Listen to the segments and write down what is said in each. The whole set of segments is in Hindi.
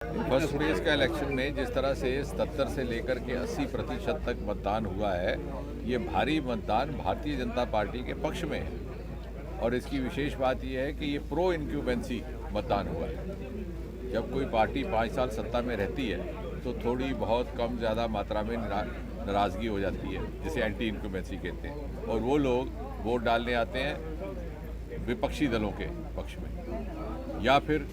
फर्स्ट फेज का इलेक्शन में जिस तरह से 77 से लेकर के 80% तक मतदान हुआ है, ये भारी मतदान भारतीय जनता पार्टी के पक्ष में है। और इसकी विशेष बात यह है कि ये प्रो इनक्यूबेंसी मतदान हुआ है। जब कोई पार्टी 5 साल सत्ता में रहती है तो थोड़ी बहुत कम ज़्यादा मात्रा में नाराज़गी हो जाती है, जिसे एंटी इनक्यूबेंसी कहते हैं, और वो लोग वोट डालने आते हैं विपक्षी दलों के पक्ष में, या फिर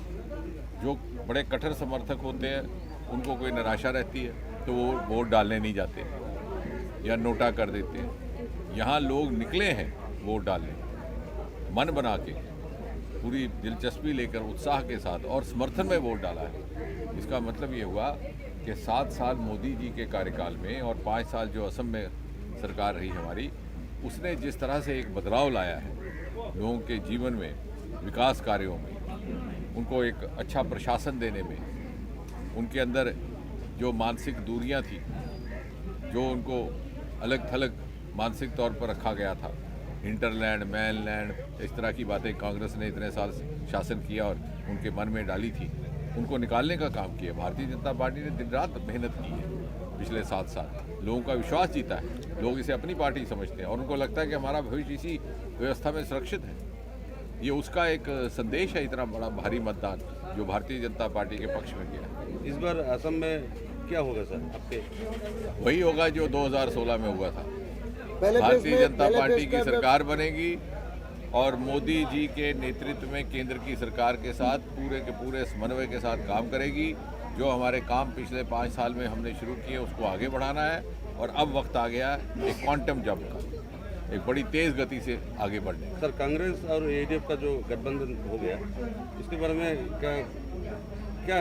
जो बड़े कट्टर समर्थक होते हैं उनको कोई निराशा रहती है तो वो वोट डालने नहीं जाते या नोटा कर देते हैं। यहाँ लोग निकले हैं वोट डालने, मन बना के, पूरी दिलचस्पी लेकर, उत्साह के साथ और समर्थन में वोट डाला है। इसका मतलब ये हुआ कि 7 साल मोदी जी के कार्यकाल में और 5 साल जो असम में सरकार रही हमारी, उसने जिस तरह से एक बदलाव लाया है लोगों के जीवन में, विकास कार्यों में, उनको एक अच्छा प्रशासन देने में, उनके अंदर जो मानसिक दूरियां थी, जो उनको अलग थलग मानसिक तौर पर रखा गया था, इंटरलैंड, मैनलैंड, इस तरह की बातें कांग्रेस ने इतने साल शासन किया और उनके मन में डाली थी, उनको निकालने का काम किया। भारतीय जनता पार्टी ने दिन रात मेहनत की है पिछले 7 साल, लोगों का विश्वास जीता है, लोग इसे अपनी पार्टी समझते हैं और उनको लगता है कि हमारा भविष्य इसी व्यवस्था में सुरक्षित है। ये उसका एक संदेश है, इतना बड़ा भारी मतदान जो भारतीय जनता पार्टी के पक्ष में किया। इस बार असम में क्या होगा सर आपके? वही होगा जो 2016 में हुआ था। भारतीय जनता पार्टी की सरकार बनेगी और मोदी जी के नेतृत्व में केंद्र की सरकार के साथ पूरे के पूरे समन्वय के साथ काम करेगी। जो हमारे काम पिछले 5 साल में हमने शुरू किए उसको आगे बढ़ाना है और अब वक्त आ गया है एक क्वांटम जंप का, एक बड़ी तेज गति से आगे बढ़ने। सर, कांग्रेस और एडीएफ का जो गठबंधन हो गया, इसके बारे में क्या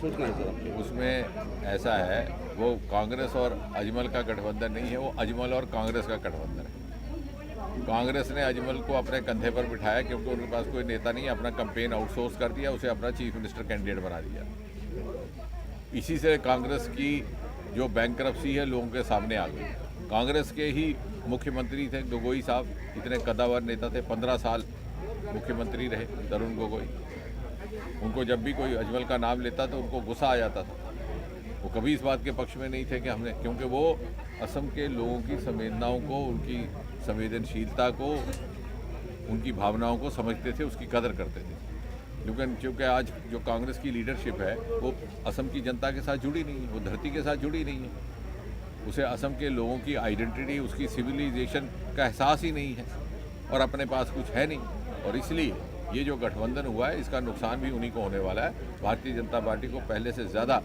सोचना है सर आपको? उसमें ऐसा है, वो कांग्रेस और अजमल का गठबंधन नहीं है, वो अजमल और कांग्रेस का गठबंधन है। कांग्रेस ने अजमल को अपने कंधे पर बिठाया क्योंकि उनके पास कोई नेता नहीं, अपना कैंपेन आउटसोर्स कर दिया, उसे अपना चीफ मिनिस्टर कैंडिडेट बना दिया। इसी से कांग्रेस की जो बैंकरप्सी है लोगों के सामने आ गई। कांग्रेस के ही मुख्यमंत्री थे गोगोई साहब, इतने कद्दावर नेता थे, 15 साल मुख्यमंत्री रहे तरुण गोगोई। उनको जब भी कोई अजमल का नाम लेता तो उनको गुस्सा आ जाता था। वो कभी इस बात के पक्ष में नहीं थे कि हमने, क्योंकि वो असम के लोगों की संवेदनाओं को, उनकी संवेदनशीलता को, उनकी भावनाओं को समझते थे, उसकी कदर करते थे। लेकिन क्योंकि आज जो कांग्रेस की लीडरशिप है वो असम की जनता के साथ जुड़ी नहीं है, वो धरती के साथ जुड़ी नहीं है, उसे असम के लोगों की आइडेंटिटी, उसकी सिविलाइजेशन का एहसास ही नहीं है और अपने पास कुछ है नहीं। और इसलिए ये जो गठबंधन हुआ है इसका नुकसान भी उन्हीं को होने वाला है। भारतीय जनता पार्टी को पहले से ज़्यादा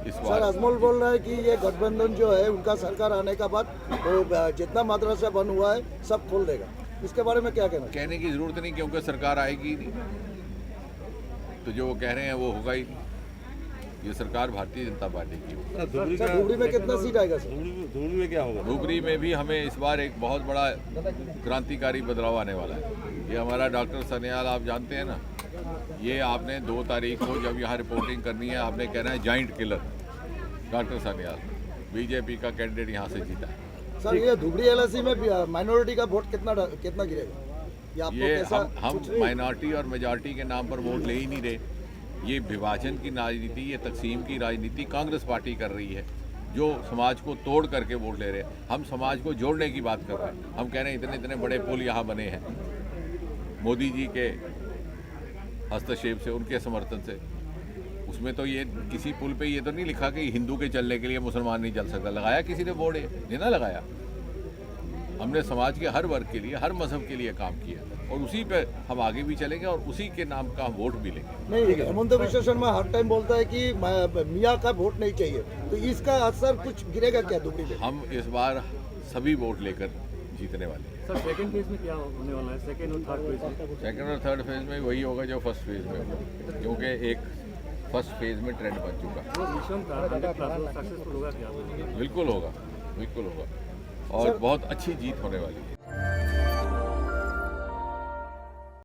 इस बार। सर, अजमल बोल रहा है कि ये गठबंधन जो है उनका सरकार आने का बाद तो जितना मात्रा से बन हुआ है सब खोल देगा। इसके बारे में क्या कहना? कहने की ज़रूरत नहीं, क्योंकि सरकार आएगी ही नहीं, तो जो वो कह रहे हैं वो होगा ही नहीं। ये सरकार भारतीय जनता पार्टी की होगी। धुबरी में कितना सीट आएगा सर? धुबरी में क्या होगा? धुबरी में भी हमें इस बार एक बहुत बड़ा क्रांतिकारी बदलाव आने वाला है। ये हमारा डॉक्टर सन्याल, आप जानते हैं ना, ये आपने 2 तारीख को जब यहाँ रिपोर्टिंग करनी है, आपने कहना है giant killer doctor Sanyal, BJP का कैंडिडेट यहाँ से जीता है। सर, ये धुबरी एलएसी में माइनॉरिटी का वोट कितना गिरेगा? ये हम माइनॉरिटी और मेजॉरिटी के नाम पर वोट ले ही नहीं रहे। ये विभाजन की राजनीति, ये तकसीम की राजनीति कांग्रेस पार्टी कर रही है, जो समाज को तोड़ करके वोट ले रहे हैं। हम समाज को जोड़ने की बात कर रहे हैं। हम कह रहे हैं इतने इतने बड़े पुल यहाँ बने हैं मोदी जी के हस्तक्षेप से, उनके समर्थन से। उसमें तो ये किसी पुल पे ये तो नहीं लिखा कि हिंदू के चलने के लिए मुसलमान नहीं चल सकता। लगाया किसी ने बोर्ड? ये ना लगाया। हमने समाज के हर वर्ग के लिए, हर मजहब के लिए काम किया और उसी पे हम आगे भी चलेंगे और उसी के नाम का हम वोट भी लेंगे। नहीं, हेमंत विश्व शर्मा हर टाइम बोलता है कि मियाँ का वोट नहीं चाहिए, तो इसका असर कुछ गिरेगा क्या धुबरी में? हम इस बार सभी वोट लेकर जीतने वाले हैं। सर, सेकंड फेज में क्या होने वाला है? सेकंड और थर्ड फेज में? सेकंड और थर्ड फेज में वही होगा जो फर्स्ट फेज में होगा, क्योंकि एक फर्स्ट फेज में ट्रेंड बन चुका है। वो मिशन था, 100% सक्सेसफुल होगा क्या? बिल्कुल होगा, बिल्कुल होगा और बहुत अच्छी जीत होने वाली है।